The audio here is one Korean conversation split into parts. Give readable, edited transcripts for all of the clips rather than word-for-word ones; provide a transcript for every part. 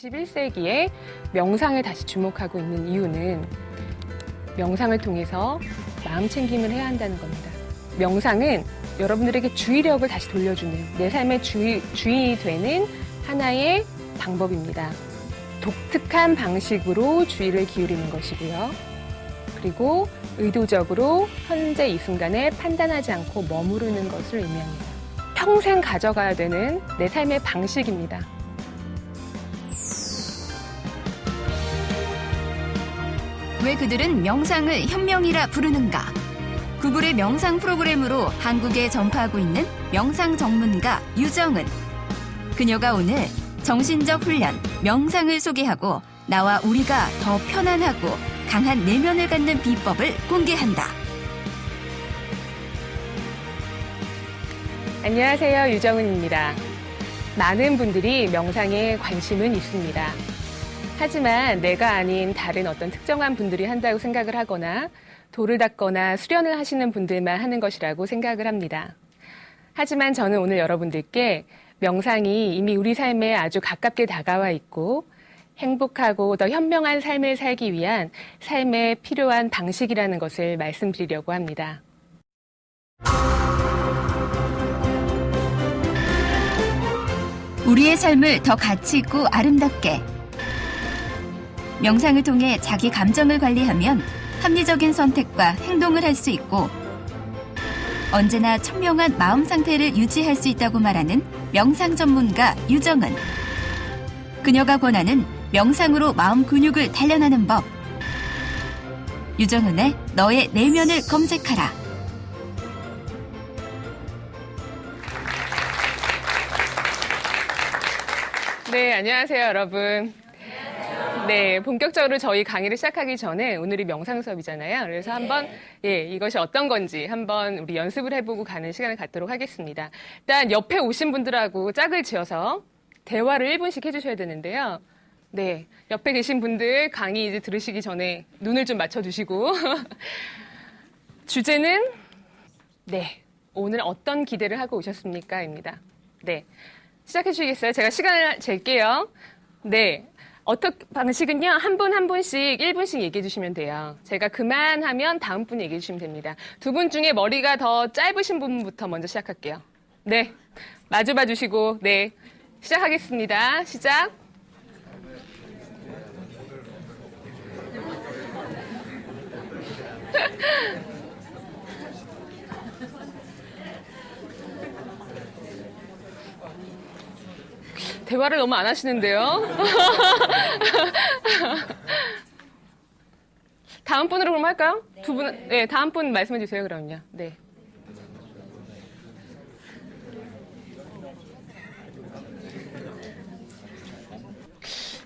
21세기에 명상에 다시 주목하고 있는 이유는 명상을 통해서 마음 챙김을 해야 한다는 겁니다. 명상은 여러분들에게 주의력을 다시 돌려주는, 내 삶의 주인이 되는 하나의 방법입니다. 독특한 방식으로 주의를 기울이는 것이고요. 그리고 의도적으로 현재 이 순간에 판단하지 않고 머무르는 것을 의미합니다. 평생 가져가야 되는 내 삶의 방식입니다. 왜 그들은 명상을 현명이라 부르는가? 구글의 명상 프로그램으로 한국에 전파하고 있는 명상 전문가 유정은. 그녀가 오늘 정신적 훈련, 명상을 소개하고 나와 우리가 더 편안하고 강한 내면을 갖는 비법을 공개한다. 안녕하세요. 유정은입니다. 많은 분들이 명상에 관심은 있습니다. 하지만 내가 아닌 다른 어떤 특정한 분들이 한다고 생각을 하거나 돌을 닦거나 수련을 하시는 분들만 하는 것이라고 생각을 합니다. 하지만 저는 오늘 여러분들께 명상이 이미 우리 삶에 아주 가깝게 다가와 있고 행복하고 더 현명한 삶을 살기 위한 삶에 필요한 방식이라는 것을 말씀드리려고 합니다. 우리의 삶을 더 가치 있고 아름답게. 명상을 통해 자기 감정을 관리하면 합리적인 선택과 행동을 할 수 있고 언제나 청명한 마음 상태를 유지할 수 있다고 말하는 명상 전문가 유정은. 그녀가 권하는 명상으로 마음 근육을 단련하는 법. 유정은의 너의 내면을 검색하라. 네, 안녕하세요, 여러분. 네, 본격적으로 저희 강의를 시작하기 전에 오늘이 명상 수업이잖아요. 그래서 한번 이것이 어떤 건지 한번 우리 연습을 해보고 가는 시간을 갖도록 하겠습니다. 일단 옆에 오신 분들하고 짝을 지어서 대화를 1분씩 해주셔야 되는데요. 네, 옆에 계신 분들 강의 이제 들으시기 전에 눈을 좀 맞춰주시고 주제는 오늘 어떤 기대를 하고 오셨습니까? 입니다. 네, 시작해 주시겠어요? 제가 시간을 잴게요. 네. 어떤 방식은요, 한 분 한 분씩 1분씩 얘기해 주시면 돼요. 제가 그만하면 다음 분 얘기해 주시면 됩니다. 두 분 중에 머리가 더 짧으신 분부터 먼저 시작할게요. 네. 마주봐 주시고, 네. 시작하겠습니다. 시작. 대화를 너무 안 하시는데요. 다음 분으로 그럼 할까요? 두 분, 네, 다음 분 말씀해 주세요, 그럼요. 네.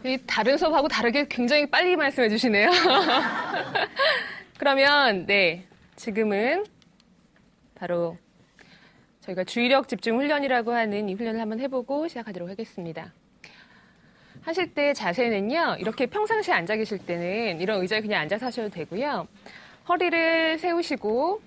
이 다른 수업하고 다르게 굉장히 빨리 말씀해 주시네요. 그러면, 지금은 바로 저희가 주의력 집중 훈련이라고 하는 이 훈련을 한번 해보고 시작하도록 하겠습니다. 하실 때 자세는요, 이렇게 평상시에 앉아 계실 때는 이런 의자에 그냥 앉아서 하셔도 되고요. 허리를 세우시고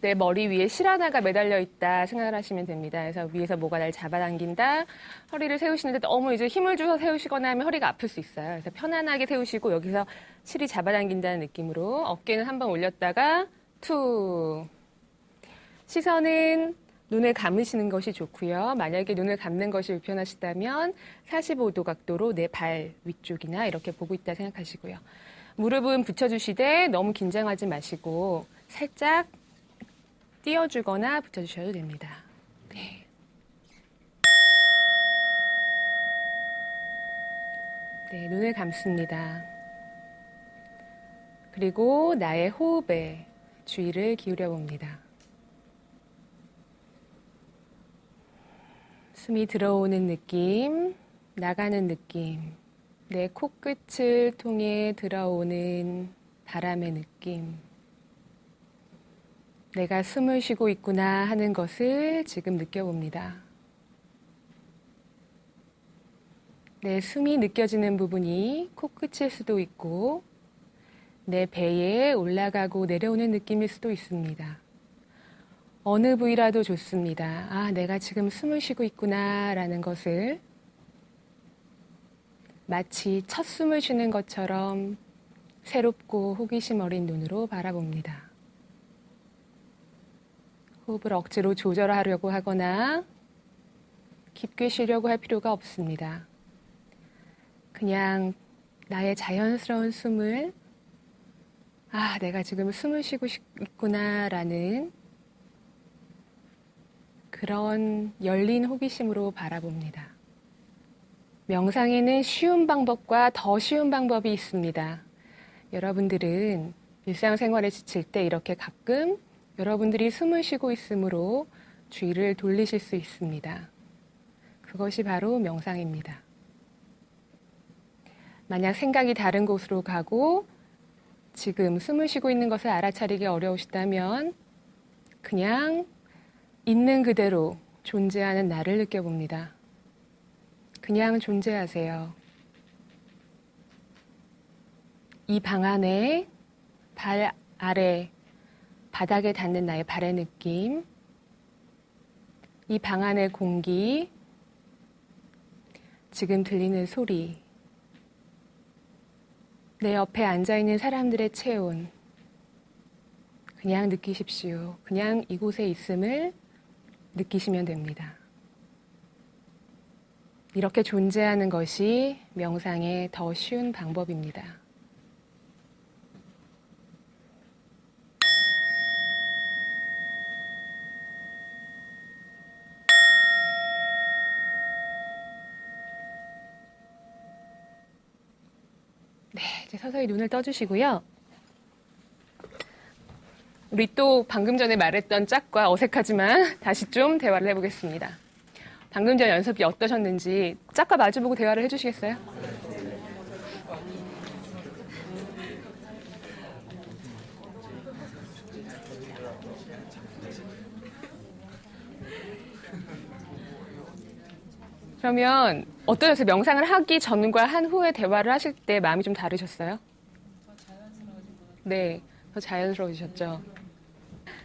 내 머리 위에 실 하나가 매달려 있다 생각을 하시면 됩니다. 그래서 위에서 뭐가 날 잡아당긴다. 허리를 세우시는데 너무 이제 힘을 줘서 세우시거나 하면 허리가 아플 수 있어요. 그래서 편안하게 세우시고 여기서 실이 잡아당긴다는 느낌으로 어깨는 한번 올렸다가 툭. 시선은 눈을 감으시는 것이 좋고요. 만약에 눈을 감는 것이 불편하시다면 45도 각도로 내 발 위쪽이나 이렇게 보고 있다 생각하시고요. 무릎은 붙여주시되 너무 긴장하지 마시고 살짝 띄워주거나 붙여주셔도 됩니다. 네. 네, 눈을 감습니다. 그리고 나의 호흡에 주의를 기울여 봅니다. 숨이 들어오는 느낌, 나가는 느낌, 내 코끝을 통해 들어오는 바람의 느낌, 내가 숨을 쉬고 있구나 하는 것을 지금 느껴봅니다. 내 숨이 느껴지는 부분이 코끝일 수도 있고 내 배에 올라가고 내려오는 느낌일 수도 있습니다. 어느 부위라도 좋습니다. 아, 내가 지금 숨을 쉬고 있구나 라는 것을 마치 첫 숨을 쉬는 것처럼 새롭고 호기심 어린 눈으로 바라봅니다. 호흡을 억지로 조절하려고 하거나 깊게 쉬려고 할 필요가 없습니다. 그냥 나의 자연스러운 숨을 내가 지금 숨을 쉬고 있구나라는 그런 열린 호기심으로 바라봅니다. 명상에는 쉬운 방법과 더 쉬운 방법이 있습니다. 여러분들은 일상생활에 지칠 때 이렇게 가끔 여러분들이 숨을 쉬고 있으므로 주의를 돌리실 수 있습니다. 그것이 바로 명상입니다. 만약 생각이 다른 곳으로 가고 지금 숨을 쉬고 있는 것을 알아차리기 어려우시다면 그냥 있는 그대로 존재하는 나를 느껴봅니다. 그냥 존재하세요. 이 방 안에 발 아래 바닥에 닿는 나의 발의 느낌, 이 방 안의 공기, 지금 들리는 소리, 내 옆에 앉아있는 사람들의 체온, 그냥 느끼십시오. 그냥 이곳에 있음을 느끼시면 됩니다. 이렇게 존재하는 것이 명상의 더 쉬운 방법입니다. 네, 이제 서서히 눈을 떠주시고요. 우리 또 방금 전에 말했던 짝과 어색하지만 다시 좀 대화를 해보겠습니다. 방금 전 연습이 어떠셨는지 짝과 마주보고 대화를 해주시겠어요? 그러면 어떠셨어요? 명상을 하기 전과 한 후에 대화를 하실 때 마음이 좀 다르셨어요? 더 자연스러워진 것 같아요. 네, 더 자연스러우셨죠?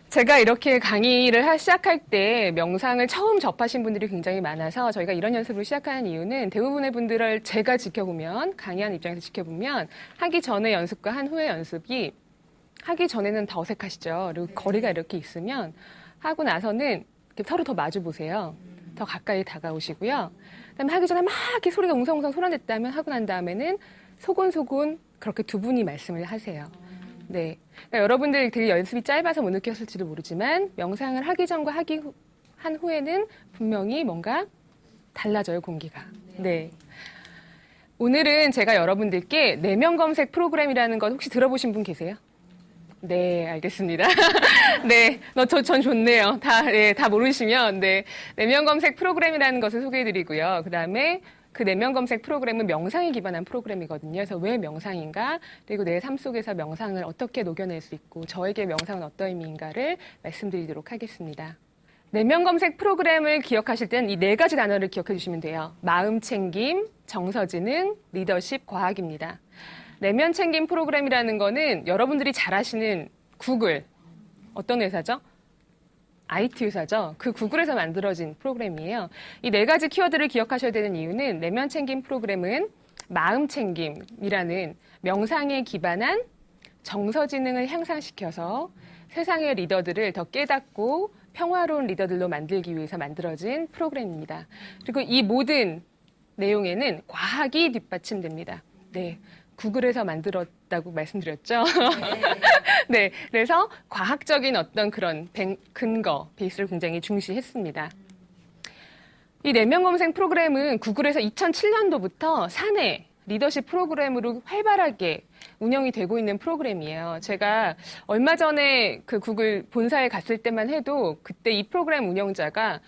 제가 이렇게 강의를 시작할 때 명상을 처음 접하신 분들이 굉장히 많아서 저희가 이런 연습을 시작하는 이유는 대부분의 분들을 제가 지켜보면, 강의하는 입장에서 지켜보면 하기 전의 연습과 한 후의 연습이 하기 전에는 더 어색하시죠. 그리고 거리가 이렇게 있으면 하고 나서는 이렇게 서로 더 마주 보세요. 더 가까이 다가오시고요. 그다음에 하기 전에 막 이렇게 소리가 웅성웅성 소란댔다면 하고 난 다음에는 소곤소곤 그렇게 두 분이 말씀을 하세요. 네, 그러니까 여러분들 되게 연습이 짧아서 못 느꼈을지도 모르지만 명상을 하기 전과 한 후에는 분명히 뭔가 달라져요, 공기가. 네. 오늘은 제가 여러분들께 내면 검색 프로그램이라는 것 혹시 들어보신 분 계세요? 네, 알겠습니다. 네, 전 좋네요. 다 모르시면, 네. 내면 검색 프로그램이라는 것을 소개해드리고요. 그 다음에 그 내면 검색 프로그램은 명상에 기반한 프로그램이거든요. 그래서 왜 명상인가, 그리고 내 삶 속에서 명상을 어떻게 녹여낼 수 있고, 저에게 명상은 어떤 의미인가를 말씀드리도록 하겠습니다. 내면 검색 프로그램을 기억하실 때는 이 4가지 단어를 기억해 주시면 돼요. 마음 챙김, 정서지능, 리더십, 과학입니다. 내면 챙김 프로그램이라는 거는 여러분들이 잘 아시는 구글, 어떤 회사죠? IT 회사죠. 그 구글에서 만들어진 프로그램이에요. 이 4가지 키워드를 기억하셔야 되는 이유는 내면 챙김 프로그램은 마음 챙김이라는 명상에 기반한 정서지능을 향상시켜서 세상의 리더들을 더 깨닫고 평화로운 리더들로 만들기 위해서 만들어진 프로그램입니다. 그리고 이 모든 내용에는 과학이 뒷받침됩니다. 네. 구글에서 만들었다고 말씀드렸죠. 네, 그래서 과학적인 어떤 그런 근거, 베이스를 굉장히 중시했습니다. 이 내면 검색 프로그램은 구글에서 2007년도부터 사내 리더십 프로그램으로 활발하게 운영이 되고 있는 프로그램이에요. 제가 얼마 전에 그 구글 본사에 갔을 때만 해도 그때 이 프로그램 운영자가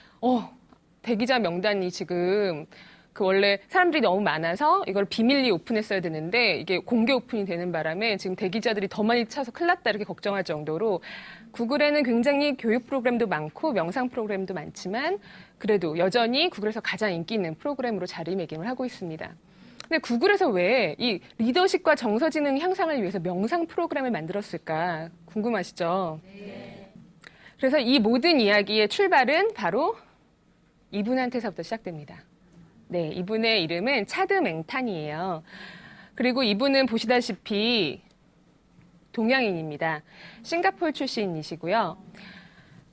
대기자 명단이 지금 그 원래 사람들이 너무 많아서 이걸 비밀리 오픈했어야 되는데 이게 공개 오픈이 되는 바람에 지금 대기자들이 더 많이 차서 큰일 났다 이렇게 걱정할 정도로 구글에는 굉장히 교육 프로그램도 많고 명상 프로그램도 많지만 그래도 여전히 구글에서 가장 인기 있는 프로그램으로 자리매김을 하고 있습니다. 근데 구글에서 왜 이 리더십과 정서지능 향상을 위해서 명상 프로그램을 만들었을까 궁금하시죠? 네. 그래서 이 모든 이야기의 출발은 바로 이분한테서부터 시작됩니다. 네, 이분의 이름은 차드 맹탄이에요. 그리고 이분은 보시다시피 동양인입니다. 싱가포르 출신이시고요.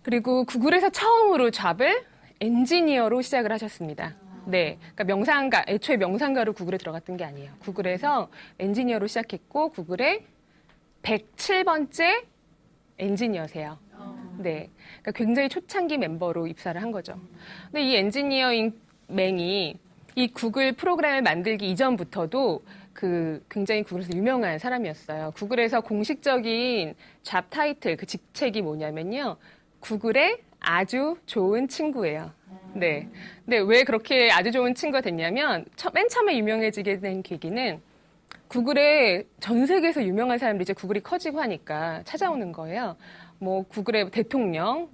그리고 구글에서 처음으로 잡을 엔지니어로 시작을 하셨습니다. 네, 그러니까 명상가, 애초에 명상가로 구글에 들어갔던 게 아니에요. 구글에서 엔지니어로 시작했고 구글의 107번째 엔지니어세요. 네, 그러니까 굉장히 초창기 멤버로 입사를 한 거죠. 근데 이 엔지니어인 맹이 이 구글 프로그램을 만들기 이전부터도 굉장히 구글에서 유명한 사람이었어요. 구글에서 공식적인 잡 타이틀, 그 직책이 뭐냐면요. 구글의 아주 좋은 친구예요. 네. 근데 왜 그렇게 아주 좋은 친구가 됐냐면, 맨 처음에 유명해지게 된 계기는 구글에 전 세계에서 유명한 사람들이 이제 구글이 커지고 하니까 찾아오는 거예요. 뭐, 구글의 대통령,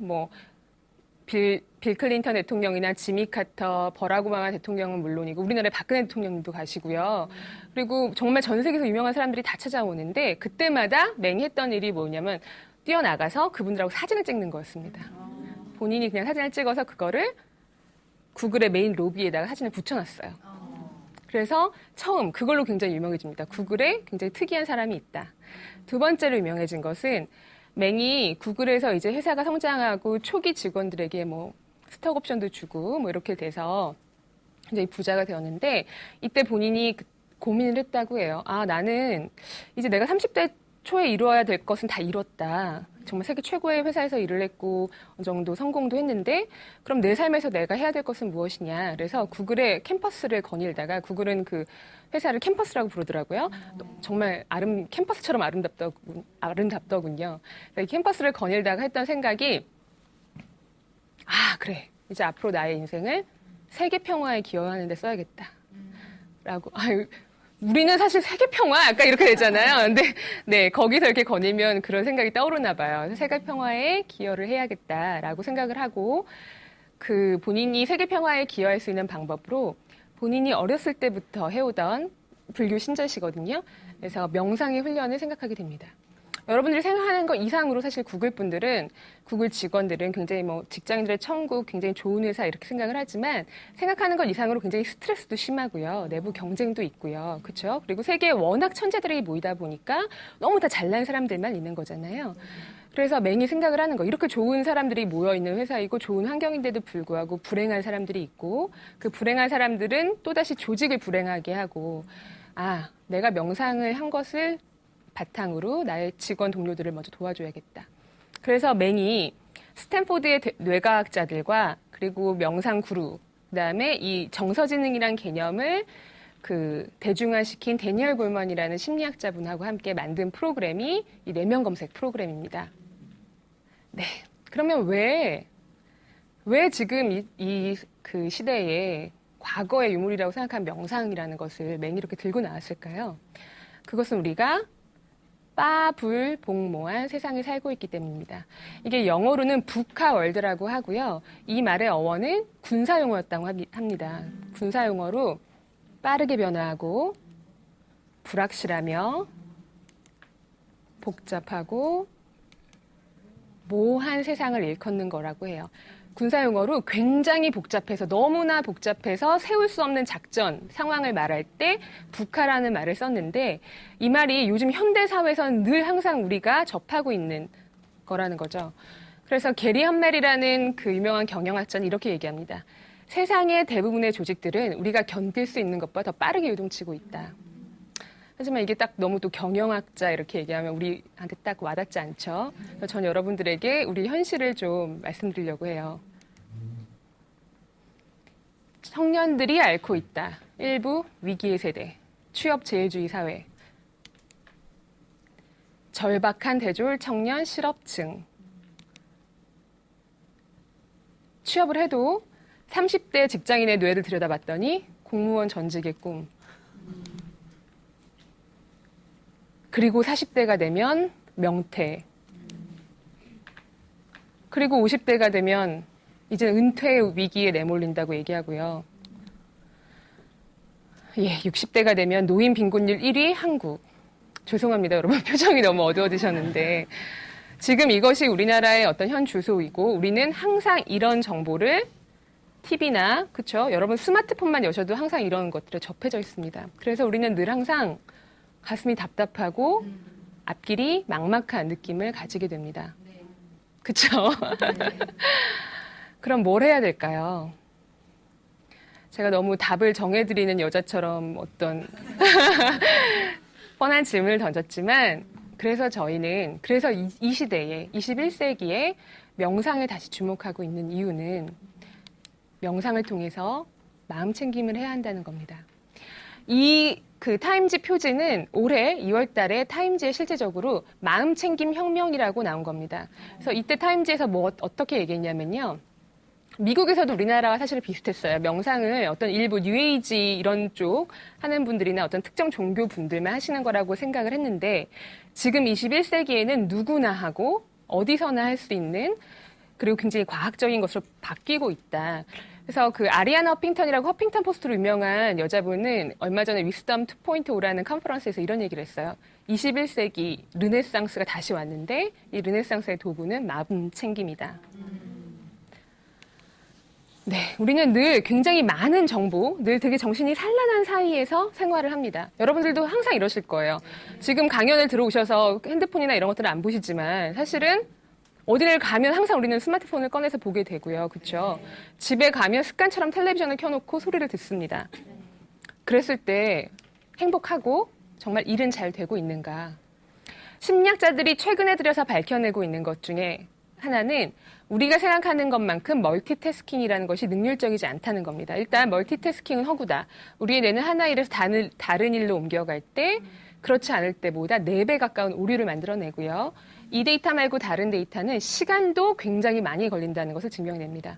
빌 클린턴 대통령이나 지미 카터, 버락 오바마 대통령은 물론이고 우리나라의 박근혜 대통령님도 가시고요. 그리고 정말 전 세계에서 유명한 사람들이 다 찾아오는데 그때마다 맹이 했던 일이 뭐냐면 뛰어나가서 그분들하고 사진을 찍는 거였습니다. 본인이 그냥 사진을 찍어서 그거를 구글의 메인 로비에다가 사진을 붙여놨어요. 그래서 처음 그걸로 굉장히 유명해집니다. 구글에 굉장히 특이한 사람이 있다. 두 번째로 유명해진 것은 맹이 구글에서 이제 회사가 성장하고 초기 직원들에게 뭐 스톡 옵션도 주고 뭐 이렇게 돼서 굉장히 부자가 되었는데 이때 본인이 고민을 했다고 해요. 아, 나는 이제 내가 30대 초에 이루어야 될 것은 다 이뤘다. 정말 세계 최고의 회사에서 일을 했고 어느 정도 성공도 했는데 그럼 내 삶에서 내가 해야 될 것은 무엇이냐. 그래서 구글의 캠퍼스를 거닐다가 구글은 그 회사를 캠퍼스라고 부르더라고요. 정말 캠퍼스처럼 아름답더군요. 이 캠퍼스를 거닐다가 했던 생각이 아, 그래. 이제 앞으로 나의 인생을 세계 평화에 기여하는 데 써야겠다. 라고. 우리는 사실 세계 평화 약간 이렇게 되잖아요. 근데 네, 거기서 이렇게 거니면 그런 생각이 떠오르나 봐요. 세계 평화에 기여를 해야겠다라고 생각을 하고 본인이 세계 평화에 기여할 수 있는 방법으로 본인이 어렸을 때부터 해오던 불교 신자시거든요. 그래서 명상의 훈련을 생각하게 됩니다. 여러분들이 생각하는 것 이상으로 사실 구글 직원들은 굉장히 직장인들의 천국, 굉장히 좋은 회사 이렇게 생각을 하지만 생각하는 것 이상으로 굉장히 스트레스도 심하고요. 내부 경쟁도 있고요. 그렇죠? 그리고 세계에 워낙 천재들이 모이다 보니까 너무 다 잘난 사람들만 있는 거잖아요. 그래서 맹이 생각을 하는 거. 이렇게 좋은 사람들이 모여있는 회사이고 좋은 환경인데도 불구하고 불행한 사람들이 있고 그 불행한 사람들은 또다시 조직을 불행하게 하고 내가 명상을 한 것을 바탕으로 나의 직원 동료들을 먼저 도와줘야겠다. 그래서 맹이 스탠포드의 뇌과학자들과 그리고 명상 구루, 그다음에 이 정서지능이란 개념을 대중화시킨 데니얼 골먼이라는 심리학자분하고 함께 만든 프로그램이 이 내면 검색 프로그램입니다. 네. 그러면 왜 지금 그 시대에 과거의 유물이라고 생각한 명상이라는 것을 맹이 이렇게 들고 나왔을까요? 그것은 우리가 빠불복모한 세상에 살고 있기 때문입니다. 이게 영어로는 부카월드라고 하고요. 이 말의 어원은 군사용어였다고 합니다. 군사용어로 빠르게 변화하고 불확실하며 복잡하고 모호한 세상을 일컫는 거라고 해요. 군사용어로 굉장히 복잡해서 너무나 복잡해서 세울 수 없는 작전, 상황을 말할 때 북하라는 말을 썼는데 이 말이 요즘 현대사회에서는 늘 항상 우리가 접하고 있는 거라는 거죠. 그래서 게리 헌멜이라는 그 유명한 경영학자는 이렇게 얘기합니다. 세상의 대부분의 조직들은 우리가 견딜 수 있는 것보다 더 빠르게 요동치고 있다. 하지만 이게 딱 너무 또 경영학자 이렇게 얘기하면 우리한테 딱 와닿지 않죠. 그래서 전 여러분들에게 우리 현실을 좀 말씀드리려고 해요. 청년들이 앓고 있다. 일부 위기의 세대, 취업 제일주의 사회, 절박한 대졸 청년 실업층. 취업을 해도 30대 직장인의 뇌를 들여다봤더니 공무원 전직의 꿈. 그리고 40대가 되면 명퇴. 그리고 50대가 되면 이제 은퇴 위기에 내몰린다고 얘기하고요. 60대가 되면 노인 빈곤율 1위 한국. 죄송합니다, 여러분. 표정이 너무 어두워지셨는데. 지금 이것이 우리나라의 어떤 현 주소이고 우리는 항상 이런 정보를 TV나 그쵸? 여러분 스마트폰만 여셔도 항상 이런 것들에 접해져 있습니다. 그래서 우리는 늘 항상 가슴이 답답하고 앞길이 막막한 느낌을 가지게 됩니다. 그쵸? 그럼 뭘 해야 될까요? 제가 너무 답을 정해드리는 여자처럼 어떤 뻔한 질문을 던졌지만 그래서 저희는 이 시대에 21세기에 명상에 다시 주목하고 있는 이유는 명상을 통해서 마음 챙김을 해야 한다는 겁니다. 그 타임지 표지는 올해 2월 달에 타임지에 실제적으로 마음 챙김 혁명이라고 나온 겁니다. 그래서 이때 타임지에서 어떻게 얘기했냐면요. 미국에서도 우리나라와 사실 비슷했어요. 명상을 어떤 일부 뉴에이지 이런 쪽 하는 분들이나 어떤 특정 종교 분들만 하시는 거라고 생각을 했는데 지금 21세기에는 누구나 하고 어디서나 할 수 있는 그리고 굉장히 과학적인 것으로 바뀌고 있다. 그래서 그 아리아나 허핑턴이라고 허핑턴 포스트로 유명한 여자분은 얼마 전에 위스덤 2.0라는 컨퍼런스에서 이런 얘기를 했어요. 21세기 르네상스가 다시 왔는데 이 르네상스의 도구는 마음 챙김이다. 네, 우리는 늘 굉장히 많은 정보, 늘 되게 정신이 산란한 사이에서 생활을 합니다. 여러분들도 항상 이러실 거예요. 지금 강연을 들어오셔서 핸드폰이나 이런 것들을 안 보시지만 사실은 어디를 가면 항상 우리는 스마트폰을 꺼내서 보게 되고요. 그렇죠? 집에 가면 습관처럼 텔레비전을 켜놓고 소리를 듣습니다. 그랬을 때 행복하고 정말 일은 잘 되고 있는가? 심리학자들이 최근에 들여서 밝혀내고 있는 것 중에 하나는 우리가 생각하는 것만큼 멀티태스킹이라는 것이 능률적이지 않다는 겁니다. 일단 멀티태스킹은 허구다. 우리의 뇌는 하나 일에서 다른 일로 옮겨갈 때 그렇지 않을 때보다 4배 가까운 오류를 만들어내고요. 이 데이터 말고 다른 데이터는 시간도 굉장히 많이 걸린다는 것을 증명냅니다.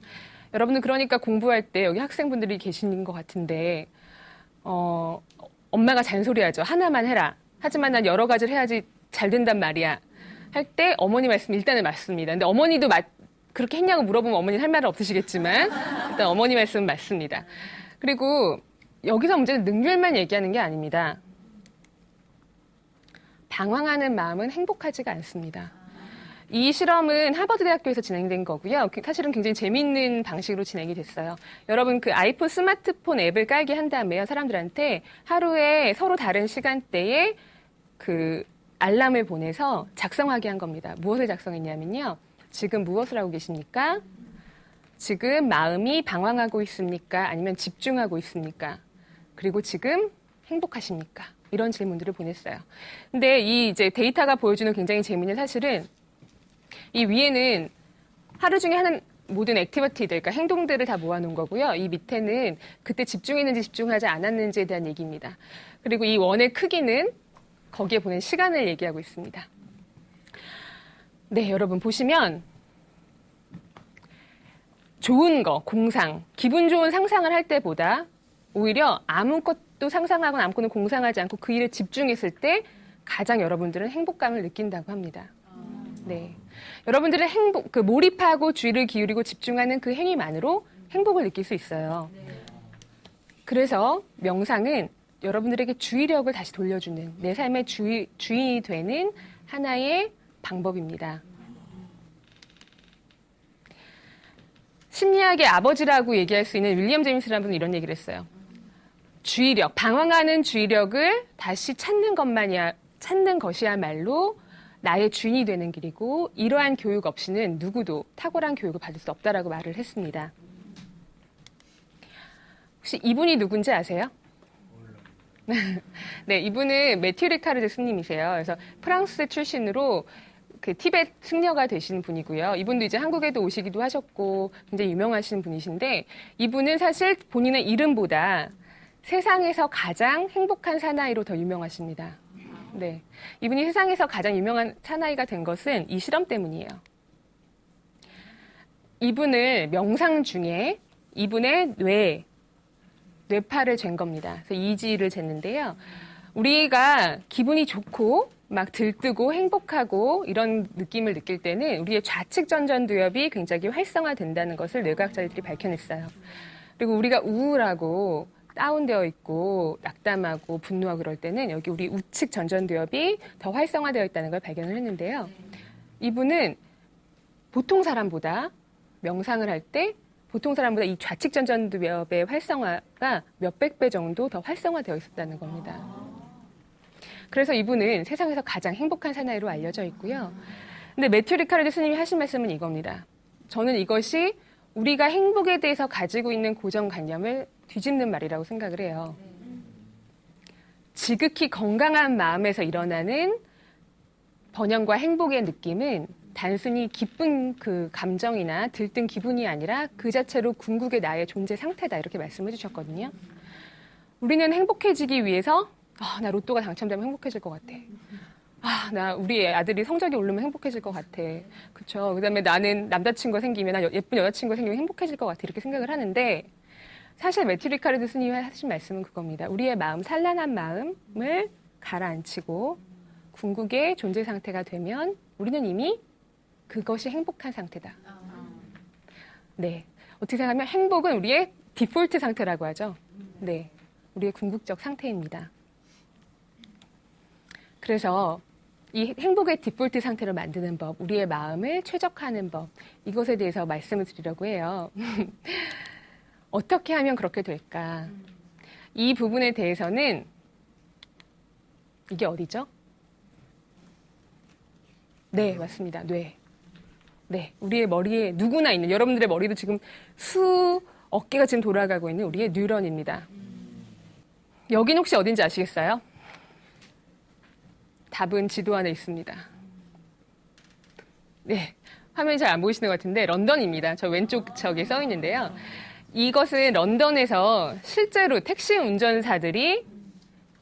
여러분들 그러니까 공부할 때 여기 학생분들이 계시는 것 같은데 엄마가 잔소리하죠. 하나만 해라. 하지만 난 여러 가지를 해야지 잘 된단 말이야. 할 때 어머니 말씀 일단은 맞습니다. 근데 어머니도 그렇게 했냐고 물어보면 어머니는 할 말은 없으시겠지만 일단 어머니 말씀은 맞습니다. 그리고 여기서 문제는 능률만 얘기하는 게 아닙니다. 방황하는 마음은 행복하지가 않습니다. 이 실험은 하버드 대학교에서 진행된 거고요. 사실은 굉장히 재미있는 방식으로 진행이 됐어요. 여러분 그 아이폰 스마트폰 앱을 깔게 한 다음에요. 사람들한테 하루에 서로 다른 시간대에 그 알람을 보내서 작성하게 한 겁니다. 무엇을 작성했냐면요. 지금 무엇을 하고 계십니까? 지금 마음이 방황하고 있습니까? 아니면 집중하고 있습니까? 그리고 지금 행복하십니까? 이런 질문들을 보냈어요. 근데 이 이제 데이터가 보여주는 굉장히 재미있는 사실은 이 위에는 하루 중에 하는 모든 액티비티들, 그러니까 행동들을 다 모아놓은 거고요. 이 밑에는 그때 집중했는지 집중하지 않았는지에 대한 얘기입니다. 그리고 이 원의 크기는 거기에 보낸 시간을 얘기하고 있습니다. 네, 여러분 보시면 좋은 거, 공상, 기분 좋은 상상을 할 때보다 오히려 아무것도 상상하거나 아무것도 공상하지 않고 그 일에 집중했을 때 가장 여러분들은 행복감을 느낀다고 합니다. 네, 여러분들은 몰입하고 주의를 기울이고 집중하는 그 행위만으로 행복을 느낄 수 있어요. 그래서 명상은 여러분들에게 주의력을 다시 돌려주는 내 삶의 주인이 되는 하나의 방법입니다. 심리학의 아버지라고 얘기할 수 있는 윌리엄 제임스라는 분은 이런 얘기를 했어요. 주의력, 방황하는 주의력을 다시 찾는 것이야말로 나의 주인이 되는 길이고 이러한 교육 없이는 누구도 탁월한 교육을 받을 수 없다라고 말을 했습니다. 혹시 이분이 누군지 아세요? 네, 이분은 매튜 리카르드 스님이세요. 그래서 프랑스 출신으로 그 티벳 승려가 되신 분이고요. 이분도 이제 한국에도 오시기도 하셨고 굉장히 유명하신 분이신데 이분은 사실 본인의 이름보다 세상에서 가장 행복한 사나이로 더 유명하십니다. 네, 이분이 세상에서 가장 유명한 사나이가 된 것은 이 실험 때문이에요. 이분을 명상 중에 이분의 뇌파를 잰 겁니다. 그래서 EEG를 쟀는데요. 우리가 기분이 좋고 막 들뜨고 행복하고 이런 느낌을 느낄 때는 우리의 좌측 전전두엽이 굉장히 활성화된다는 것을 뇌과학자들이 밝혀냈어요. 그리고 우리가 우울하고 다운되어 있고 낙담하고 분노하고 그럴 때는 여기 우리 우측 전전두엽이 더 활성화되어 있다는 걸 발견을 했는데요. 이분은 보통 사람보다 명상을 할 때 보통 사람보다 이 좌측 전두엽의 활성화가 몇백 배 정도 더 활성화되어 있었다는 겁니다. 그래서 이분은 세상에서 가장 행복한 사나이로 알려져 있고요. 근데 매튜 리카르드 스님이 하신 말씀은 이겁니다. 저는 이것이 우리가 행복에 대해서 가지고 있는 고정관념을 뒤집는 말이라고 생각을 해요. 지극히 건강한 마음에서 일어나는 번영과 행복의 느낌은 단순히 기쁜 그 감정이나 들뜬 기분이 아니라 그 자체로 궁극의 나의 존재 상태다 이렇게 말씀해 주셨거든요. 우리는 행복해지기 위해서 나 로또가 당첨되면 행복해질 것 같아. 나 우리 아들이 성적이 오르면 행복해질 것 같아. 그렇죠. 그다음에 나는 남자친구가 생기면 예쁜 여자친구가 생기면 행복해질 것 같아. 이렇게 생각을 하는데 사실 매튜 리카르드 스님이 하신 말씀은 그겁니다. 우리의 마음, 산란한 마음을 가라앉히고 궁극의 존재 상태가 되면 우리는 이미 그것이 행복한 상태다. 네. 어떻게 생각하면 행복은 우리의 디폴트 상태라고 하죠. 네. 우리의 궁극적 상태입니다. 그래서 이 행복의 디폴트 상태를 만드는 법, 우리의 마음을 최적화하는 법, 이것에 대해서 말씀을 드리려고 해요. 어떻게 하면 그렇게 될까? 이 부분에 대해서는 이게 어디죠? 네, 맞습니다. 뇌. 네, 우리의 머리에 누구나 있는, 여러분들의 머리도 지금 수억 개가 지금 돌아가고 있는 우리의 뉴런입니다. 여긴 혹시 어딘지 아시겠어요? 답은 지도 안에 있습니다. 네, 화면이 잘 안 보이시는 것 같은데 런던입니다. 저 왼쪽 척에 써 있는데요. 이것은 런던에서 실제로 택시 운전사들이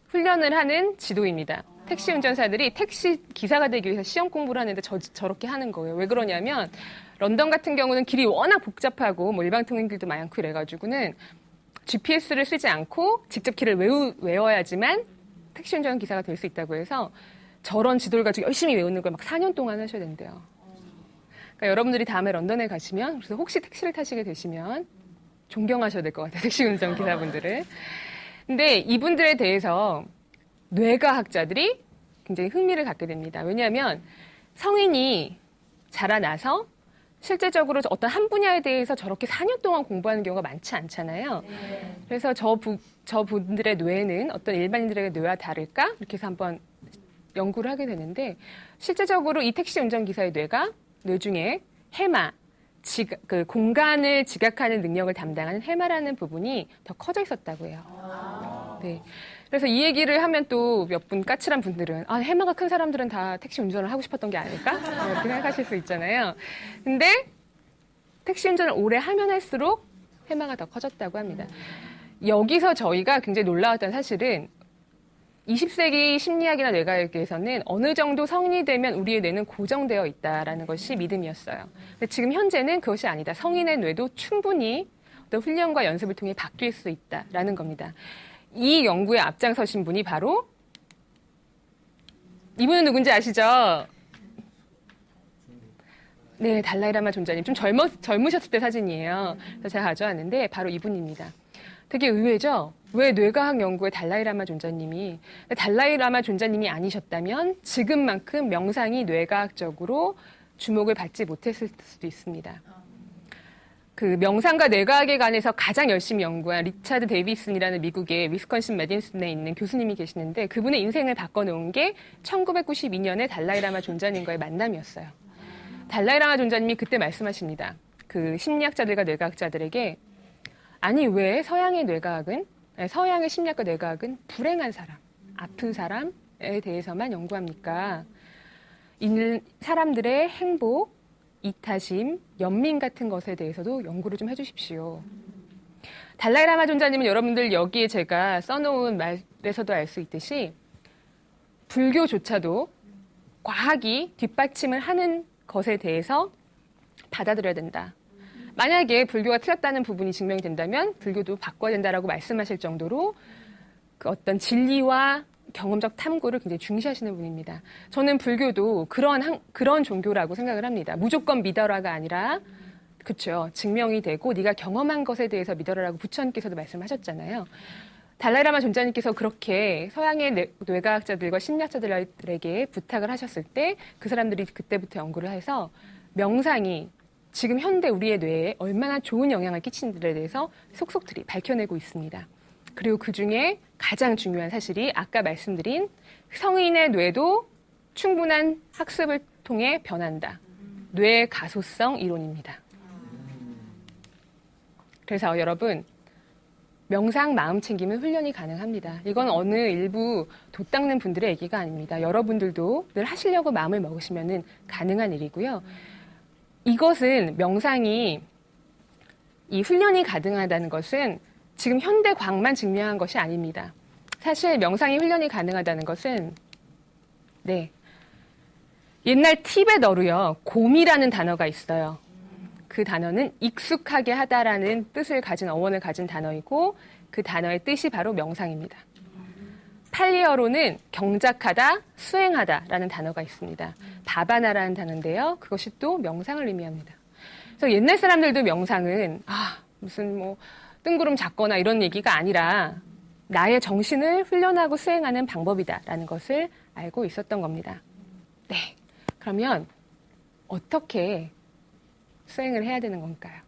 훈련을 하는 지도입니다. 택시 운전사들이 택시 기사가 되기 위해서 시험 공부를 하는데 저렇게 하는 거예요. 왜 그러냐면 런던 같은 경우는 길이 워낙 복잡하고 뭐 일방통행길도 많고 이래가지고는 GPS를 쓰지 않고 직접 길을 외워야지만 택시 운전 기사가 될 수 있다고 해서 저런 지도를 가지고 열심히 외우는 걸 막 4년 동안 하셔야 된대요. 그러니까 여러분들이 다음에 런던에 가시면 그래서 혹시 택시를 타시게 되시면 존경하셔야 될 것 같아요. 택시 운전 기사분들을. 근데 이분들에 대해서 뇌과학자들이 굉장히 흥미를 갖게 됩니다. 왜냐하면 성인이 자라나서 실제적으로 어떤 한 분야에 대해서 저렇게 4년 동안 공부하는 경우가 많지 않잖아요. 그래서 저분들의 뇌는 어떤 일반인들의 뇌와 다를까? 이렇게 해서 한번 연구를 하게 되는데 실제적으로 이 택시 운전기사의 뇌 중에 해마, 그 공간을 지각하는 능력을 담당하는 해마라는 부분이 더 커져 있었다고 해요. 네. 그래서 이 얘기를 하면 또 몇 분 까칠한 분들은 해마가 큰 사람들은 다 택시 운전을 하고 싶었던 게 아닐까? 이렇게 생각하실 수 있잖아요. 근데 택시 운전을 오래 하면 할수록 해마가 더 커졌다고 합니다. 여기서 저희가 굉장히 놀라웠던 사실은 20세기 심리학이나 뇌과학에서는 어느 정도 성인이 되면 우리의 뇌는 고정되어 있다라는 것이 믿음이었어요. 근데 지금 현재는 그것이 아니다. 성인의 뇌도 충분히 어떤 훈련과 연습을 통해 바뀔 수 있다라는 겁니다. 이 연구에 앞장서신 분이 바로 이분은 누군지 아시죠? 네, 달라이라마 존자님. 좀 젊으셨을 때 사진이에요. 그래서 제가 가져왔는데 바로 이분입니다. 되게 의외죠? 왜 뇌과학 연구에 달라이라마 존자님이 달라이라마 존자님이 아니셨다면 지금만큼 명상이 뇌과학적으로 주목을 받지 못했을 수도 있습니다. 그 명상과 뇌과학에 관해서 가장 열심히 연구한 리차드 데이비슨이라는 미국의 위스콘신 매디슨에 있는 교수님이 계시는데 그분의 인생을 바꿔놓은 게 1992년에 달라이라마 존자님과의 만남이었어요. 달라이라마 존자님이 그때 말씀하십니다. 그 심리학자들과 뇌과학자들에게 아니 왜 서양의 심리학과 뇌과학은 불행한 사람, 아픈 사람에 대해서만 연구합니까? 사람들의 행복, 이타심, 연민 같은 것에 대해서도 연구를 좀 해주십시오. 달라이라마 존자님은 여러분들 여기에 제가 써놓은 말에서도 알 수 있듯이 불교조차도 과학이 뒷받침을 하는 것에 대해서 받아들여야 된다. 만약에 불교가 틀렸다는 부분이 증명이 된다면 불교도 바꿔야 된다라고 말씀하실 정도로 그 어떤 진리와 경험적 탐구를 굉장히 중시하시는 분입니다. 저는 불교도 그런 종교라고 생각을 합니다. 무조건 믿어라가 아니라 그렇죠. 증명이 되고 네가 경험한 것에 대해서 믿어라라고 부처님께서도 말씀하셨잖아요. 달라이라마 존자님께서 그렇게 서양의 뇌과학자들과 심리학자들에게 부탁을 하셨을 때 그 사람들이 그때부터 연구를 해서 명상이 지금 현대 우리의 뇌에 얼마나 좋은 영향을 끼치는지에 대해서 속속들이 밝혀내고 있습니다. 그리고 그중에 가장 중요한 사실이 아까 말씀드린 성인의 뇌도 충분한 학습을 통해 변한다. 뇌 가소성 이론입니다. 그래서 여러분, 명상 마음 챙김은 훈련이 가능합니다. 이건 어느 일부 돛닦는 분들의 얘기가 아닙니다. 여러분들도 늘 하시려고 마음을 먹으시면 가능한 일이고요. 이것은 명상이 이 훈련이 가능하다는 것은 지금 현대 과학만 증명한 것이 아닙니다. 사실 명상이 훈련이 가능하다는 것은 옛날 티베트어로요. 곰이라는 단어가 있어요. 그 단어는 익숙하게 하다라는 뜻을 가진 어원을 가진 단어이고 그 단어의 뜻이 바로 명상입니다. 팔리어로는 경작하다, 수행하다라는 단어가 있습니다. 바바나라는 단어인데요. 그것이 또 명상을 의미합니다. 그래서 옛날 사람들도 명상은 무슨 뭐 뜬구름 잡거나 이런 얘기가 아니라 나의 정신을 훈련하고 수행하는 방법이다라는 것을 알고 있었던 겁니다. 네, 그러면 어떻게 수행을 해야 되는 건가요?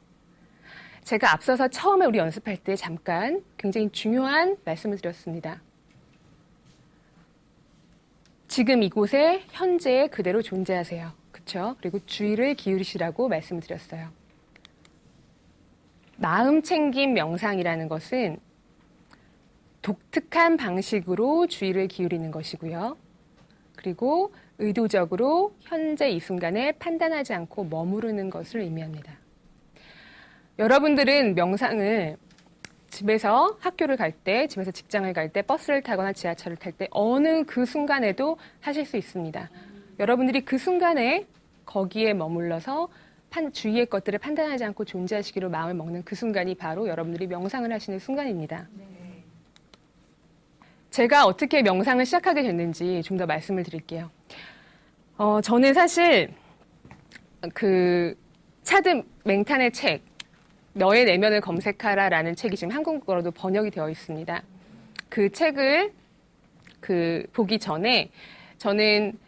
제가 앞서서 처음에 우리 연습할 때 잠깐 굉장히 중요한 말씀을 드렸습니다. 지금 이곳에 현재에 그대로 존재하세요. 그렇죠? 그리고 주의를 기울이시라고 말씀을 드렸어요. 마음 챙김 명상이라는 것은 독특한 방식으로 주의를 기울이는 것이고요. 그리고 의도적으로 현재 이 순간에 판단하지 않고 머무르는 것을 의미합니다. 여러분들은 명상을 집에서 학교를 갈 때, 집에서 직장을 갈 때, 버스를 타거나 지하철을 탈 때 어느 그 순간에도 하실 수 있습니다. 여러분들이 그 순간에 거기에 머물러서 주위의 것들을 판단하지 않고 존재하시기로 마음을 먹는 그 순간이 바로 여러분들이 명상을 하시는 순간입니다. 제가 어떻게 명상을 시작하게 됐는지 좀 더 말씀을 드릴게요. 저는 사실 그 차드 맹탄의 책, 너의 내면을 검색하라라는 책이 지금 한국어로도 번역이 되어 있습니다. 그 책을 보기 전에 저는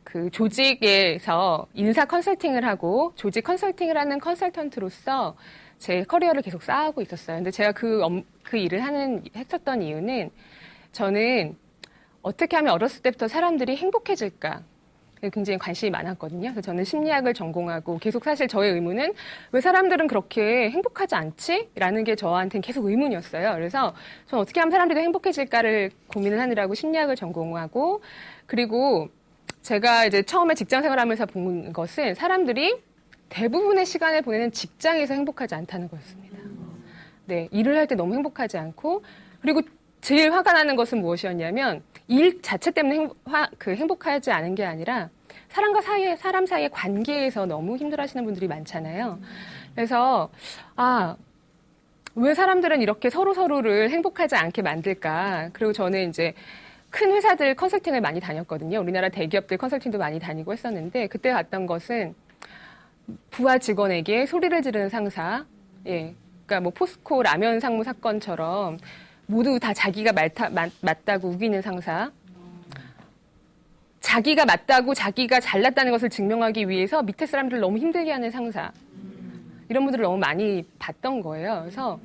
그 조직에서 인사 컨설팅을 하고 조직 컨설팅을 하는 컨설턴트로서 제 커리어를 계속 쌓아오고 있었어요. 근데 제가 그 일을 했었던 이유는 저는 어떻게 하면 어렸을 때부터 사람들이 행복해질까 굉장히 관심이 많았거든요. 그래서 저는 심리학을 전공하고 계속 사실 저의 의문은 왜 사람들은 그렇게 행복하지 않지? 라는 게 저한테는 계속 의문이었어요. 그래서 저는 어떻게 하면 사람들이 행복해질까를 고민을 하느라고 심리학을 전공하고 그리고 제가 이제 처음에 직장 생활하면서 본 것은 사람들이 대부분의 시간을 보내는 직장에서 행복하지 않다는 거였습니다. 네, 일을 할 때 너무 행복하지 않고 그리고 제일 화가 나는 것은 무엇이었냐면 일 자체 때문에 행복하지 않은 게 아니라 사람 사이의 관계에서 너무 힘들어하시는 분들이 많잖아요. 그래서 왜 사람들은 이렇게 서로를 행복하지 않게 만들까? 그리고 저는 이제 큰 회사들 컨설팅을 많이 다녔거든요. 우리나라 대기업들 컨설팅도 많이 다니고 했었는데 그때 봤던 것은 부하 직원에게 소리를 지르는 상사, 그러니까 뭐 포스코 라면 상무 사건처럼 모두 다 자기가 맞다고 우기는 상사, 자기가 맞다고 자기가 잘났다는 것을 증명하기 위해서 밑에 사람들을 너무 힘들게 하는 상사, 이런 분들을 너무 많이 봤던 거예요. 그래서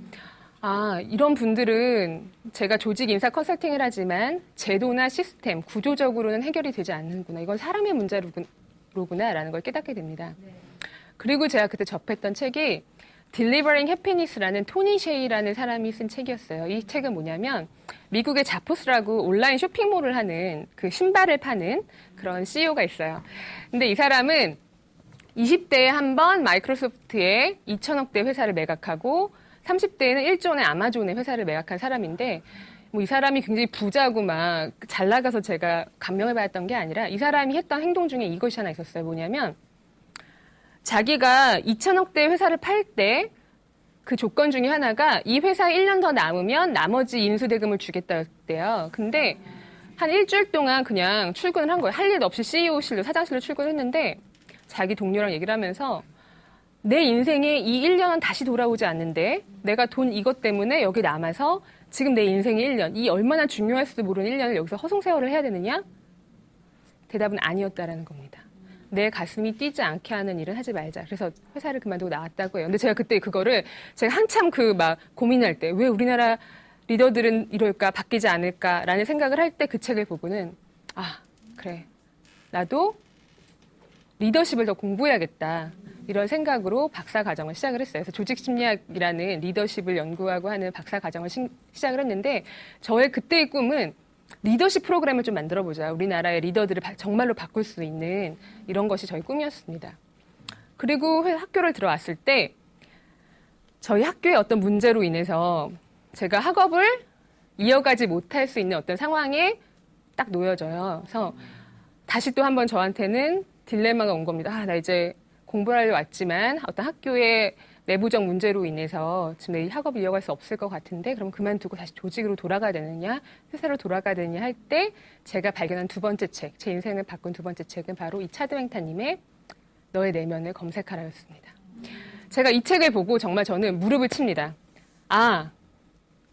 이런 분들은 제가 조직 인사 컨설팅을 하지만 제도나 시스템, 구조적으로는 해결이 되지 않는구나. 이건 사람의 문제로구나라는 걸 깨닫게 됩니다. 그리고 제가 그때 접했던 책이 Delivering Happiness라는 토니 셰이라는 사람이 쓴 책이었어요. 이 책은 뭐냐면 미국의 자포스라고 온라인 쇼핑몰을 하는 그 신발을 파는 그런 CEO가 있어요. 근데 이 사람은 20대에 한 번 마이크로소프트에 2천억대 회사를 매각하고 30대에는 1조 원의 아마존의 회사를 매각한 사람인데 뭐 이 사람이 굉장히 부자고 막 잘 나가서 제가 감명을 받았던 게 아니라 이 사람이 했던 행동 중에 이것이 하나 있었어요. 뭐냐면 자기가 2천억대 회사를 팔 때 그 조건 중에 하나가 이 회사에 1년 더 남으면 나머지 인수대금을 주겠다였대요. 근데 한 일주일 동안 그냥 출근을 한 거예요. 할 일도 없이 CEO실로 사장실로 출근했는데 자기 동료랑 얘기를 하면서 내 인생에 이 1년은 다시 돌아오지 않는데 내가 돈 이것 때문에 여기 남아서 지금 내 인생의 1년, 이 얼마나 중요할지도 모르는 1년을 여기서 허송세월을 해야 되느냐? 대답은 아니었다라는 겁니다. 내 가슴이 뛰지 않게 하는 일은 하지 말자. 그래서 회사를 그만두고 나왔다고 해요. 근데 제가 그때 그거를 제가 한참 그 막 고민할 때 왜 우리나라 리더들은 이럴까 바뀌지 않을까라는 생각을 할 때 그 책을 보고는 아 그래 나도 리더십을 더 공부해야겠다. 이런 생각으로 박사 과정을 시작을 했어요. 그래서 조직심리학이라는 리더십을 연구하고 하는 박사 과정을 시작을 했는데 저의 그때의 꿈은 리더십 프로그램을 좀 만들어보자. 우리나라의 리더들을 정말로 바꿀 수 있는 이런 것이 저희 꿈이었습니다. 그리고 학교를 들어왔을 때 저희 학교의 어떤 문제로 인해서 제가 학업을 이어가지 못할 수 있는 어떤 상황에 딱 놓여져요. 그래서 다시 또 한번 저한테는 딜레마가 온 겁니다. 아, 나 이제 공부를 하려 왔지만 어떤 학교의 내부적 문제로 인해서 지금 내 학업을 이어갈 수 없을 것 같은데 그럼 그만두고 다시 조직으로 돌아가야 되느냐 회사로 돌아가야 되느냐 할 때 제가 발견한 두 번째 책, 제 인생을 바꾼 두 번째 책은 바로 이 차드맹타님의 너의 내면을 검색하라였습니다. 제가 이 책을 보고 정말 저는 무릎을 칩니다. 아,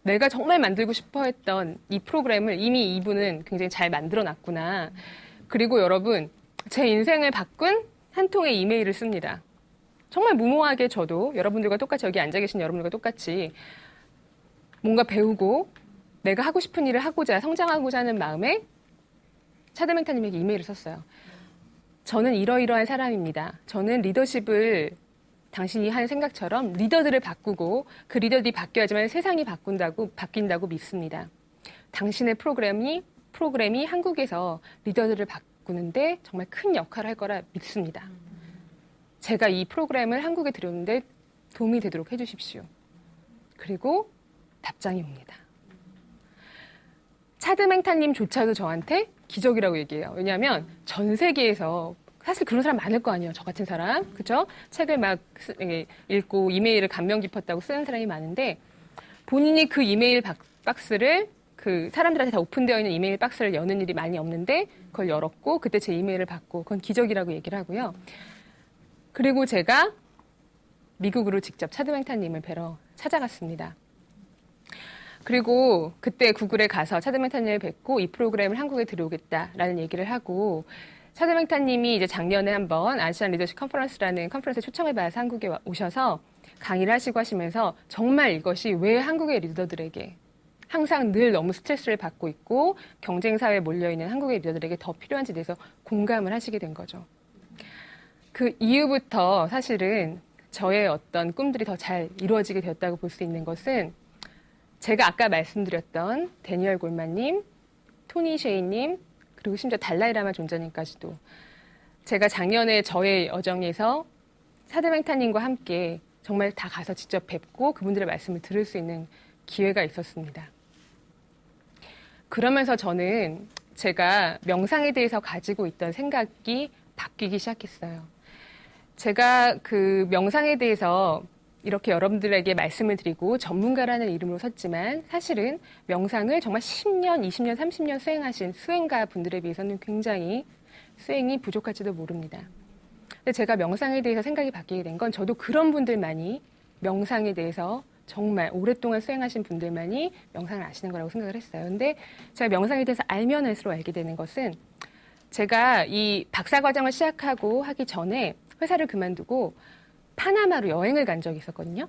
내가 정말 만들고 싶어 했던 이 프로그램을 이미 이분은 굉장히 잘 만들어 놨구나. 그리고 여러분, 제 인생을 바꾼 한 통의 이메일을 씁니다. 정말 무모하게 저도 여러분들과 똑같이 여기 앉아 계신 여러분들과 똑같이 뭔가 배우고 내가 하고 싶은 일을 하고자 성장하고자 하는 마음에 차드맹타님에게 이메일을 썼어요. 저는 이러이러한 사람입니다. 저는 리더십을 당신이 하는 생각처럼 리더들을 바꾸고 그 리더들이 바뀌어야지만 세상이 바뀐다고 믿습니다. 당신의 프로그램이 한국에서 리더들을 바꾸는데 정말 큰 역할을 할 거라 믿습니다. 제가 이 프로그램을 한국에 들여오는데 도움이 되도록 해주십시오. 그리고 답장이 옵니다. 차드맹타님조차도 저한테 기적이라고 얘기해요. 왜냐하면 전 세계에서 사실 그런 사람 많을 거 아니에요. 저 같은 사람. 그죠? 책을 막 읽고 이메일을 감명 깊었다고 쓰는 사람이 많은데 본인이 그 이메일 박스를 그 사람들한테 다 오픈되어 있는 이메일 박스를 여는 일이 많이 없는데 그걸 열었고 그때 제 이메일을 받고 그건 기적이라고 얘기를 하고요. 그리고 제가 미국으로 직접 차드맹타님을 뵈러 찾아갔습니다. 그리고 그때 구글에 가서 차드맹타님을 뵙고 이 프로그램을 한국에 들여오겠다라는 얘기를 하고 차드맹타님이 이제 작년에 한번 아시안 리더십 컨퍼런스라는 컨퍼런스에 초청을 받아서 한국에 오셔서 강의를 하시고 하시면서 정말 이것이 왜 한국의 리더들에게 항상 늘 너무 스트레스를 받고 있고 경쟁사회에 몰려있는 한국의 리더들에게 더 필요한지에 대해서 공감을 하시게 된 거죠. 그 이후부터 사실은 저의 어떤 꿈들이 더 잘 이루어지게 되었다고 볼 수 있는 것은 제가 아까 말씀드렸던 데니얼 골만님, 토니 셰이님, 그리고 심지어 달라이라마 존자님까지도 제가 작년에 저의 여정에서 차드맹타님과 함께 정말 다 가서 직접 뵙고 그분들의 말씀을 들을 수 있는 기회가 있었습니다. 그러면서 저는 제가 명상에 대해서 가지고 있던 생각이 바뀌기 시작했어요. 제가 그 명상에 대해서 이렇게 여러분들에게 말씀을 드리고 전문가라는 이름으로 섰지만 사실은 명상을 정말 10년, 20년, 30년 수행하신 수행가 분들에 비해서는 굉장히 수행이 부족할지도 모릅니다. 근데 제가 명상에 대해서 생각이 바뀌게 된 건 저도 그런 분들만이 명상에 대해서 정말 오랫동안 수행하신 분들만이 명상을 아시는 거라고 생각을 했어요. 근데 제가 명상에 대해서 알면 할수록 알게 되는 것은 제가 이 박사 과정을 시작하고 하기 전에 회사를 그만두고 파나마로 여행을 간 적이 있었거든요.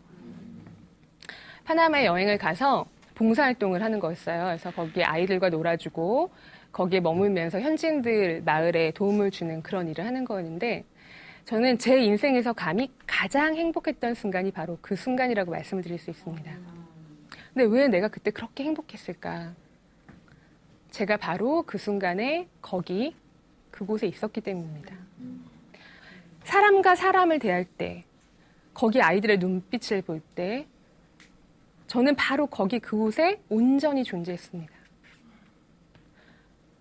파나마에 여행을 가서 봉사활동을 하는 거였어요. 그래서 거기에 아이들과 놀아주고 거기에 머물면서 현지인들 마을에 도움을 주는 그런 일을 하는 거였는데 저는 제 인생에서 감히 가장 행복했던 순간이 바로 그 순간이라고 말씀을 드릴 수 있습니다. 근데 왜 내가 그때 그렇게 행복했을까? 제가 바로 그 순간에 그곳에 있었기 때문입니다. 사람과 사람을 대할 때 거기 아이들의 눈빛을 볼 때 저는 바로 그곳에 온전히 존재했습니다.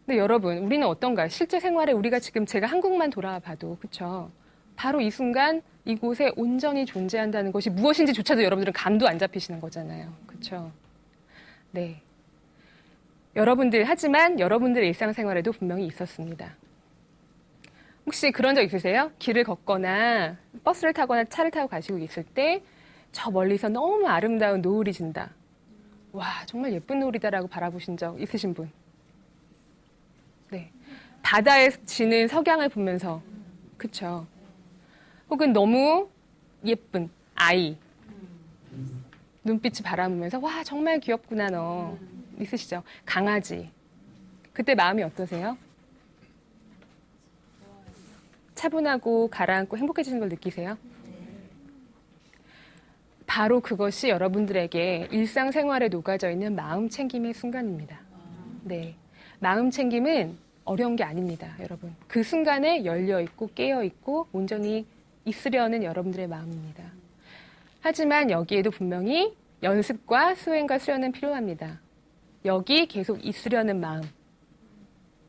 근데 여러분, 우리는 어떤가요? 실제 생활에 우리가 지금 제가 한국만 돌아봐도 그렇죠? 바로 이 순간 이곳에 온전히 존재한다는 것이 무엇인지조차도 여러분들은 감도 안 잡히시는 거잖아요. 그렇죠? 네. 하지만 여러분들의 일상생활에도 분명히 있었습니다. 혹시 그런 적 있으세요? 길을 걷거나 버스를 타거나 차를 타고 가시고 있을 때 저 멀리서 너무 아름다운 노을이 진다. 와, 정말 예쁜 노을이다라고 바라보신 적 있으신 분? 네. 바다에 지는 석양을 보면서 그쵸? 혹은 너무 예쁜 아이. 눈빛이 바라보면서 와 정말 귀엽구나 너. 있으시죠? 강아지. 그때 마음이 어떠세요? 차분하고 가라앉고 행복해지는 걸 느끼세요? 바로 그것이 여러분들에게 일상생활에 녹아져 있는 마음 챙김의 순간입니다. 네. 마음 챙김은 어려운 게 아닙니다, 여러분. 그 순간에 열려 있고 깨어 있고 온전히 있으려는 여러분들의 마음입니다. 하지만 여기에도 분명히 연습과 수행과 수련은 필요합니다. 여기 계속 있으려는 마음.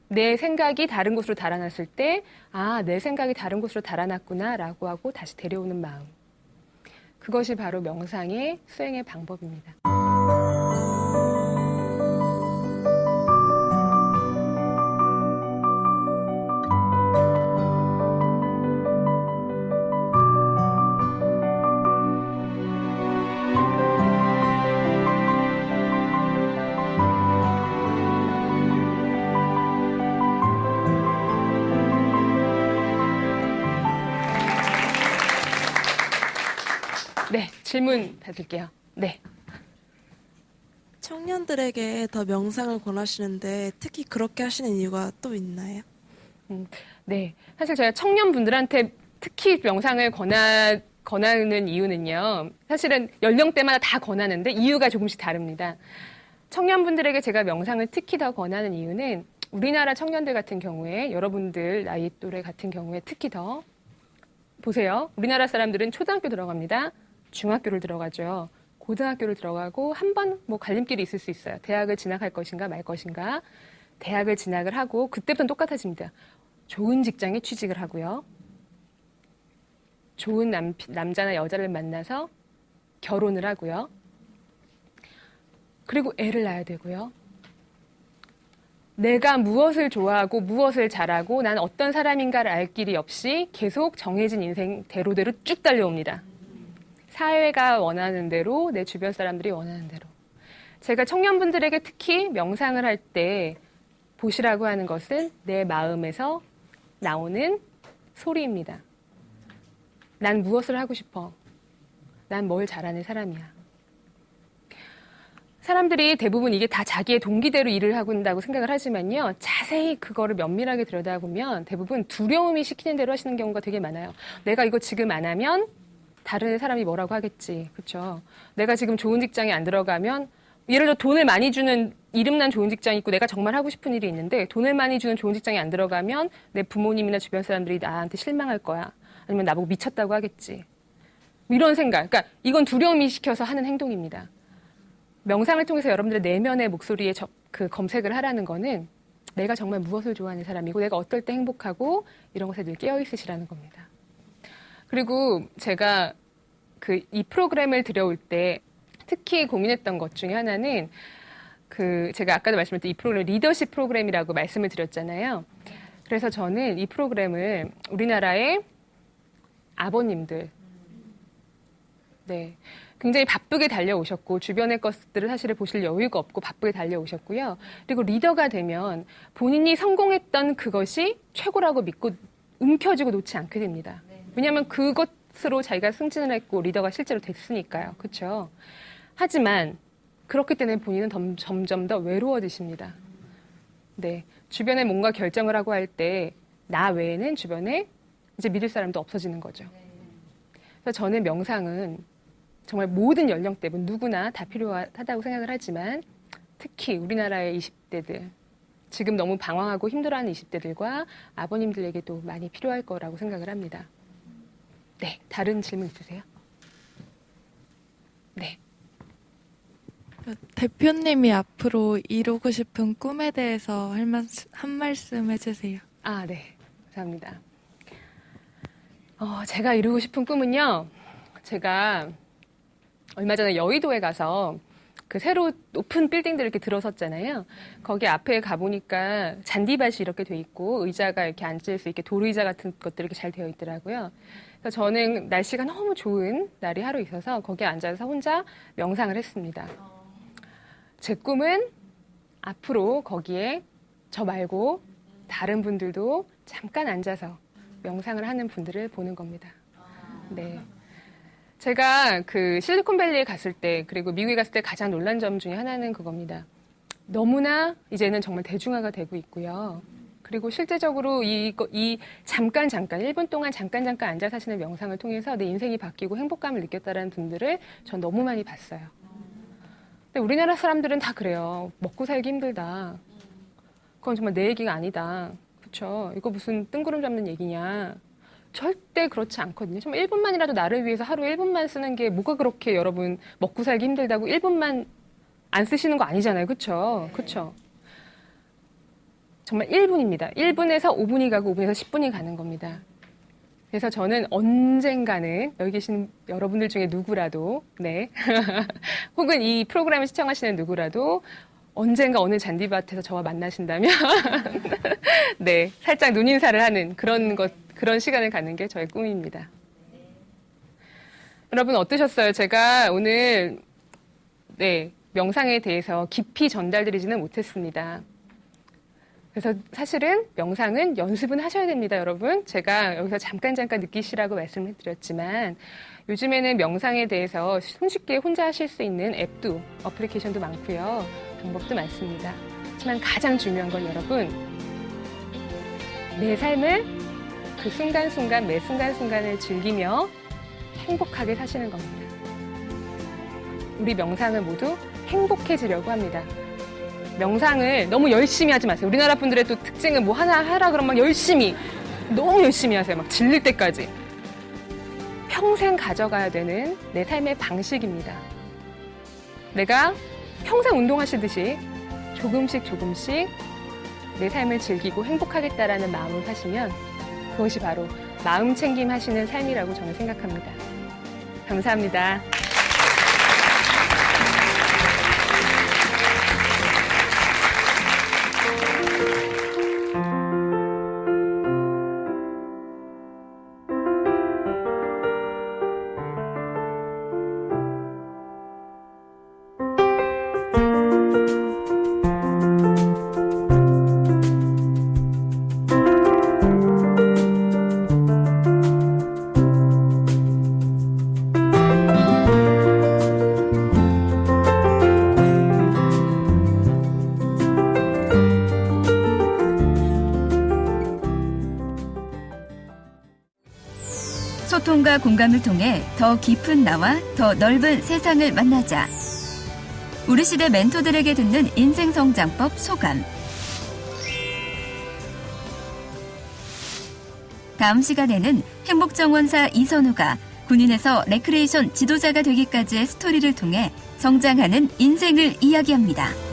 내 생각이 다른 곳으로 달아났을 때, 아, 내 생각이 다른 곳으로 달아났구나 라고 하고 다시 데려오는 마음. 그것이 바로 명상의 수행의 방법입니다. 네, 질문 받을게요. 네. 청년들에게 더 명상을 권하시는데 특히 그렇게 하시는 이유가 또 있나요? 네. 사실 저희가 청년분들한테 특히 명상을 권하는 이유는요. 사실은 연령대마다 다 권하는데 이유가 조금씩 다릅니다. 청년분들에게 제가 명상을 특히 더 권하는 이유는 우리나라 청년들 같은 경우에 여러분들 나이 또래 같은 경우에 특히 더 보세요. 우리나라 사람들은 초등학교 들어갑니다. 중학교를 들어가죠. 고등학교를 들어가고 한 번 뭐 갈림길이 있을 수 있어요. 대학을 진학할 것인가 말 것인가. 대학을 진학을 하고 그때부터는 똑같아집니다. 좋은 직장에 취직을 하고요. 좋은 남자나 여자를 만나서 결혼을 하고요. 그리고 애를 낳아야 되고요. 내가 무엇을 좋아하고 무엇을 잘하고 난 어떤 사람인가를 알 길이 없이 계속 정해진 인생 대로대로 쭉 달려옵니다. 사회가 원하는 대로, 내 주변 사람들이 원하는 대로. 제가 청년분들에게 특히 명상을 할 때 보시라고 하는 것은 내 마음에서 나오는 소리입니다. 난 무엇을 하고 싶어? 난 뭘 잘하는 사람이야? 사람들이 대부분 이게 다 자기의 동기대로 일을 하고 있다고 생각을 하지만요. 자세히 그거를 면밀하게 들여다보면 대부분 두려움이 시키는 대로 하시는 경우가 되게 많아요. 내가 이거 지금 안 하면 다른 사람이 뭐라고 하겠지. 그렇죠? 내가 지금 좋은 직장에 안 들어가면 예를 들어 돈을 많이 주는 이름난 좋은 직장이 있고 내가 정말 하고 싶은 일이 있는데 돈을 많이 주는 좋은 직장에 안 들어가면 내 부모님이나 주변 사람들이 나한테 실망할 거야. 아니면 나보고 미쳤다고 하겠지. 이런 생각. 그러니까 이건 두려움이 시켜서 하는 행동입니다. 명상을 통해서 여러분들의 내면의 목소리에 그 검색을 하라는 거는 내가 정말 무엇을 좋아하는 사람이고 내가 어떨 때 행복하고 이런 것에 늘 깨어있으시라는 겁니다. 그리고 제가 이 프로그램을 들여올 때 특히 고민했던 것 중에 하나는 제가 아까도 말씀드렸던 이 프로그램 리더십 프로그램이라고 말씀을 드렸잖아요. 그래서 저는 이 프로그램을 우리나라의 아버님들, 네, 굉장히 바쁘게 달려오셨고 주변의 것들을 사실 보실 여유가 없고 바쁘게 달려오셨고요. 그리고 리더가 되면 본인이 성공했던 그것이 최고라고 믿고 움켜쥐고 놓지 않게 됩니다. 왜냐하면 그것으로 자기가 승진을 했고 리더가 실제로 됐으니까요. 그렇죠? 하지만 그렇기 때문에 본인은 점점 더 외로워지십니다. 네, 주변에 뭔가 결정을 하고 할 때 나 외에는 주변에 이제 믿을 사람도 없어지는 거죠. 그래서 저는 명상은 정말 모든 연령대분 누구나 다 필요하다고 생각을 하지만 특히 우리나라의 20대들 지금 너무 방황하고 힘들어하는 20대들과 아버님들에게도 많이 필요할 거라고 생각을 합니다. 네, 다른 질문 있으세요? 네. 대표님이 앞으로 이루고 싶은 꿈에 대해서 한 말씀 해주세요. 아, 네. 감사합니다. 제가 이루고 싶은 꿈은요. 제가 얼마 전에 여의도에 가서 그 새로 높은 빌딩들 이렇게 들어섰잖아요. 거기 앞에 가보니까 잔디밭이 이렇게 돼 있고 의자가 이렇게 앉을 수 있게 돌의자 같은 것들이 이렇게 잘 되어 있더라고요. 그래서 저는 날씨가 너무 좋은 날이 하루 있어서 거기에 앉아서 혼자 명상을 했습니다. 제 꿈은 앞으로 거기에 저 말고 다른 분들도 잠깐 앉아서 명상을 하는 분들을 보는 겁니다. 네. 제가 그 실리콘밸리에 갔을 때, 그리고 미국에 갔을 때 가장 놀란 점 중에 하나는 그겁니다. 너무나 이제는 정말 대중화가 되고 있고요. 그리고 실제적으로 이 잠깐 1분 동안 잠깐 앉아서 하시는 명상을 통해서 내 인생이 바뀌고 행복감을 느꼈다는 분들을 전 너무 많이 봤어요. 근데 우리나라 사람들은 다 그래요. 먹고 살기 힘들다. 그건 정말 내 얘기가 아니다. 그렇죠? 이거 무슨 뜬구름 잡는 얘기냐. 절대 그렇지 않거든요. 정말 1분만이라도 나를 위해서 하루 1분만 쓰는 게 뭐가 그렇게 여러분 먹고 살기 힘들다고 1분만 안 쓰시는 거 아니잖아요. 그렇죠? 그렇죠? 정말 1분입니다. 1분에서 5분이 가고 5분에서 10분이 가는 겁니다. 그래서 저는 언젠가는 여기 계신 여러분들 중에 누구라도, 네. 혹은 이 프로그램을 시청하시는 누구라도 언젠가 어느 잔디밭에서 저와 만나신다면, 네. 살짝 눈인사를 하는 그런 시간을 갖는 게 저의 꿈입니다. 여러분 어떠셨어요? 제가 오늘, 네. 명상에 대해서 깊이 전달드리지는 못했습니다. 그래서 사실은 명상은 연습은 하셔야 됩니다, 여러분. 제가 여기서 잠깐 느끼시라고 말씀을 드렸지만 요즘에는 명상에 대해서 손쉽게 혼자 하실 수 있는 앱도, 어플리케이션도 많고요. 방법도 많습니다. 하지만 가장 중요한 건 여러분, 내 삶을 그 순간순간, 매 순간순간을 즐기며 행복하게 사시는 겁니다. 우리 명상은 모두 행복해지려고 합니다. 명상을 너무 열심히 하지 마세요. 우리나라 분들의 또 특징은 뭐 하나 하라 그러면 막 너무 열심히 하세요. 막 질릴 때까지. 평생 가져가야 되는 내 삶의 방식입니다. 내가 평생 운동하시듯이 조금씩 내 삶을 즐기고 행복하겠다라는 마음을 하시면 그것이 바로 마음 챙김 하시는 삶이라고 저는 생각합니다. 감사합니다. 소통과 공감을 통해 더 깊은 나와 더 넓은 세상을 만나자. 우리 시대 멘토들에게 듣는 인생성장법 소감. 다음 시간에는 행복정원사 이선우가 군인에서 레크레이션 지도자가 되기까지의 스토리를 통해 성장하는 인생을 이야기합니다.